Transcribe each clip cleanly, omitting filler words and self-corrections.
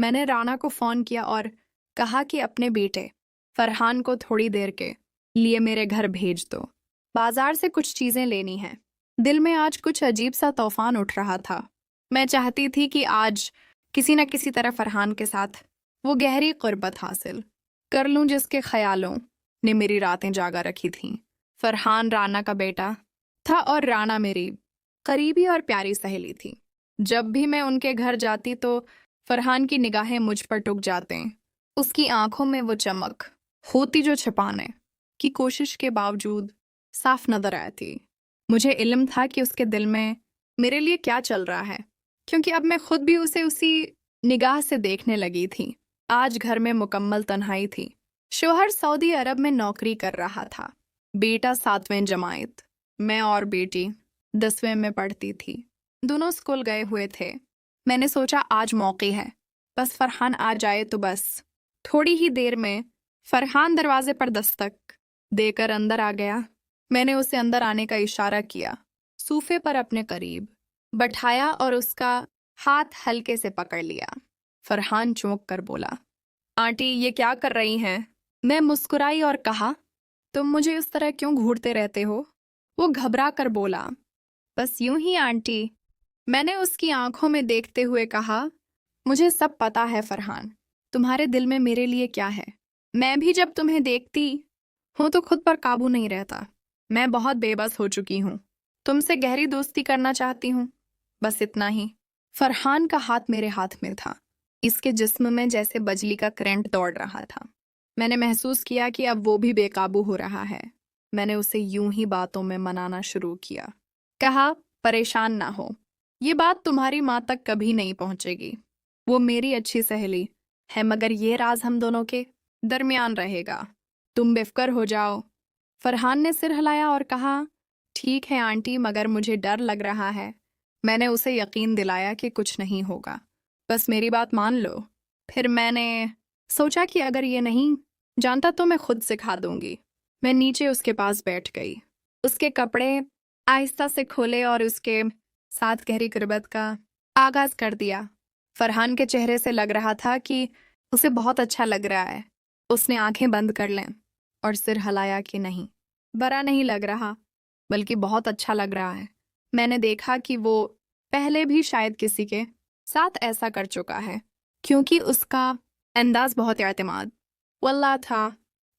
میں نے رانا کو فون کیا اور کہا کہ اپنے بیٹے فرحان کو تھوڑی دیر کے لیے میرے گھر بھیج دو، بازار سے کچھ چیزیں لینی ہیں۔ دل میں آج کچھ عجیب سا طوفان اٹھ رہا تھا۔ میں چاہتی تھی کہ آج کسی نہ کسی طرح فرحان کے ساتھ وہ گہری قربت حاصل کر لوں جس کے خیالوں نے میری راتیں جاگا رکھی تھیں۔ فرحان رانا کا بیٹا تھا اور رانا میری قریبی اور پیاری سہیلی تھی۔ جب بھی میں ان کے گھر جاتی تو فرحان کی نگاہیں مجھ پر ٹک جاتے، اس کی آنکھوں میں وہ چمک ہوتی جو چھپانے کی کوشش کے باوجود صاف نظر آتی۔ مجھے علم تھا کہ اس کے دل میں میرے لیے کیا چل رہا ہے، کیونکہ اب میں خود بھی اسے اسی نگاہ سے دیکھنے لگی تھی۔ آج گھر میں مکمل تنہائی تھی۔ شوہر سعودی عرب میں نوکری کر رہا تھا، بیٹا 7ویں جماعت میں اور بیٹی 10ویں میں پڑھتی تھی۔ دونوں اسکول گئے ہوئے تھے۔ میں نے سوچا آج موقع ہے، بس فرحان آ جائے تو بس۔ تھوڑی ہی دیر میں فرحان دروازے پر دستک دے کر اندر آ گیا۔ میں نے اسے اندر آنے کا اشارہ کیا، صوفے پر اپنے قریب بٹھایا اور اس کا ہاتھ ہلکے سے پکڑ لیا۔ فرحان چونک کر بولا، آنٹی یہ کیا کر رہی ہیں؟ میں مسکرائی اور کہا، تم مجھے اس طرح کیوں گھورتے رہتے ہو؟ وہ گھبرا کر بولا، بس یوں ہی آنٹی۔ میں نے اس کی آنکھوں میں دیکھتے ہوئے کہا، مجھے سب پتا ہے فرحان، تمہارے دل میں میرے لیے کیا ہے۔ میں بھی جب تمہیں دیکھتی ہوں تو خود پر قابو نہیں رہتا۔ میں بہت بے بس ہو چکی ہوں، تم سے گہری دوستی کرنا چاہتی ہوں، بس اتنا ہی۔ فرحان کا ہاتھ میرے ہاتھ میں تھا، اس کے جسم میں جیسے بجلی کا کرنٹ دوڑ رہا تھا۔ میں نے محسوس کیا کہ اب وہ بھی بے قابو ہو رہا ہے۔ میں نے اسے یوں ہی باتوں میں منانا شروع کیا، کہا، پریشان نہ ہو، یہ بات تمہاری ماں تک کبھی نہیں پہنچے گی، وہ میری اچھی سہیلی ہے، مگر یہ راز ہم دونوں کے درمیان رہے گا، تم بے فکر ہو جاؤ۔ فرحان نے سر ہلایا اور کہا، ٹھیک ہے آنٹی، مگر مجھے ڈر لگ رہا ہے۔ میں نے اسے یقین دلایا کہ کچھ نہیں ہوگا، بس میری بات مان لو۔ پھر میں نے سوچا کہ اگر یہ نہیں جانتا تو میں خود سکھا دوں گی۔ میں نیچے اس کے پاس بیٹھ گئی، اس کے کپڑے آہستہ سے کھولے اور اس کے ساتھ گہری قربت کا آغاز کر دیا۔ فرحان کے چہرے سے لگ رہا تھا کہ اسے بہت اچھا لگ رہا ہے۔ اس نے آنکھیں بند کر لیں اور سر ہلایا کہ نہیں، برا نہیں لگ رہا، بلکہ بہت اچھا لگ رہا ہے۔ میں نے دیکھا کہ وہ پہلے بھی شاید کسی کے ساتھ ایسا کر چکا ہے، کیونکہ اس کا انداز بہت اعتماد واللہ تھا۔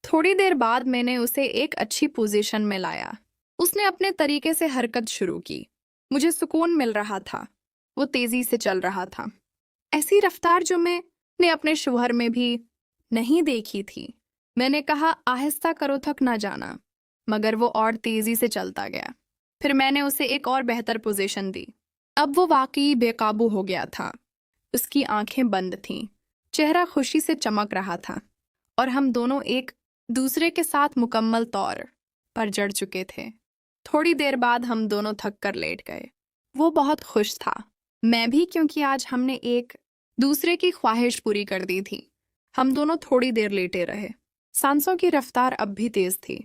تھوڑی دیر بعد میں نے اسے ایک اچھی پوزیشن میں لایا۔ اس نے اپنے طریقے سے حرکت شروع کی، مجھے سکون مل رہا تھا۔ وہ تیزی سے چل رہا تھا، ایسی رفتار جو میں نے اپنے شوہر میں بھی نہیں دیکھی تھی۔ میں نے کہا، آہستہ کرو، تھک نہ جانا، مگر وہ اور تیزی سے چلتا گیا۔ پھر میں نے اسے ایک اور بہتر پوزیشن دی۔ اب وہ واقعی بے قابو ہو گیا تھا، اس کی آنکھیں بند تھیں، چہرہ خوشی سے چمک رہا تھا، اور ہم دونوں ایک دوسرے کے ساتھ مکمل طور پر جڑ چکے تھے۔ تھوڑی دیر بعد ہم دونوں تھک کر لیٹ گئے۔ وہ بہت خوش تھا، میں بھی، کیونکہ آج ہم نے ایک دوسرے کی خواہش پوری کر دی تھی۔ ہم دونوں تھوڑی دیر لیٹے رہے۔ سانسوں کی رفتار اب بھی تیز تھی،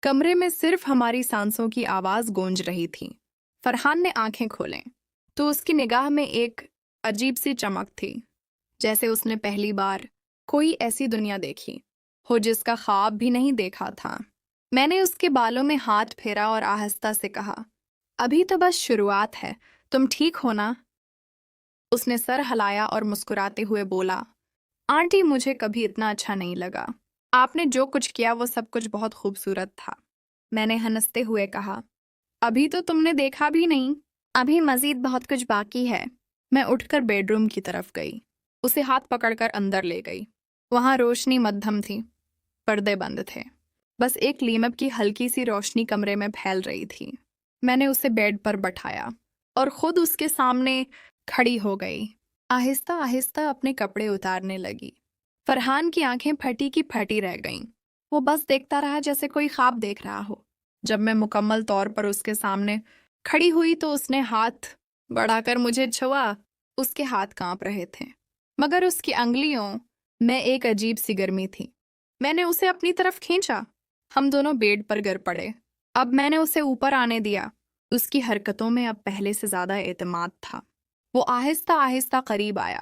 کمرے میں صرف ہماری سانسوں کی آواز گونج رہی تھی۔ فرحان نے آنکھیں کھولیں تو اس کی نگاہ میں ایک عجیب سی چمک تھی، جیسے اس نے پہلی بار کوئی ایسی دنیا دیکھی ہو جس کا خواب بھی نہیں دیکھا تھا۔ میں نے اس کے بالوں میں ہاتھ پھیرا اور آہستہ سے کہا، ابھی تو بس شروعات ہے، تم ٹھیک ہو نا؟ اس نے سر ہلایا اور مسکراتے ہوئے بولا، آنٹی مجھے کبھی اتنا اچھا نہیں لگا، آپ نے جو کچھ کیا وہ سب کچھ بہت خوبصورت تھا۔ میں نے ہنستے ہوئے کہا، ابھی تو تم نے دیکھا بھی نہیں، ابھی مزید بہت کچھ باقی ہے۔ میں اٹھ کر بیڈ روم کی طرف گئی، اسے ہاتھ پکڑ کر اندر لے گئی۔ وہاں روشنی مدھم تھی، پردے بند تھے، بس ایک لیمپ کی ہلکی سی روشنی کمرے میں پھیل رہی تھی۔ میں نے اسے بیڈ پر بٹھایا اور خود اس کے سامنے کھڑی ہو گئی، آہستہ آہستہ اپنے کپڑے اتارنے لگی۔ فرحان کی آنکھیں پھٹی کی پھٹی رہ گئیں، وہ بس دیکھتا رہا جیسے کوئی خواب دیکھ رہا ہو۔ جب میں مکمل طور پر اس کے سامنے کھڑی ہوئی تو اس نے ہاتھ بڑھا کر مجھے چھوا۔ اس کے ہاتھ کانپ رہے تھے، مگر اس کی انگلیوں میں ایک عجیب سی گرمی تھی۔ میں نے اسے اپنی طرف کھینچا، ہم دونوں بیڈ پر گر پڑے۔ اب میں نے اسے اوپر آنے دیا، اس کی حرکتوں میں اب پہلے سے زیادہ اعتماد تھا۔ وہ آہستہ آہستہ قریب آیا،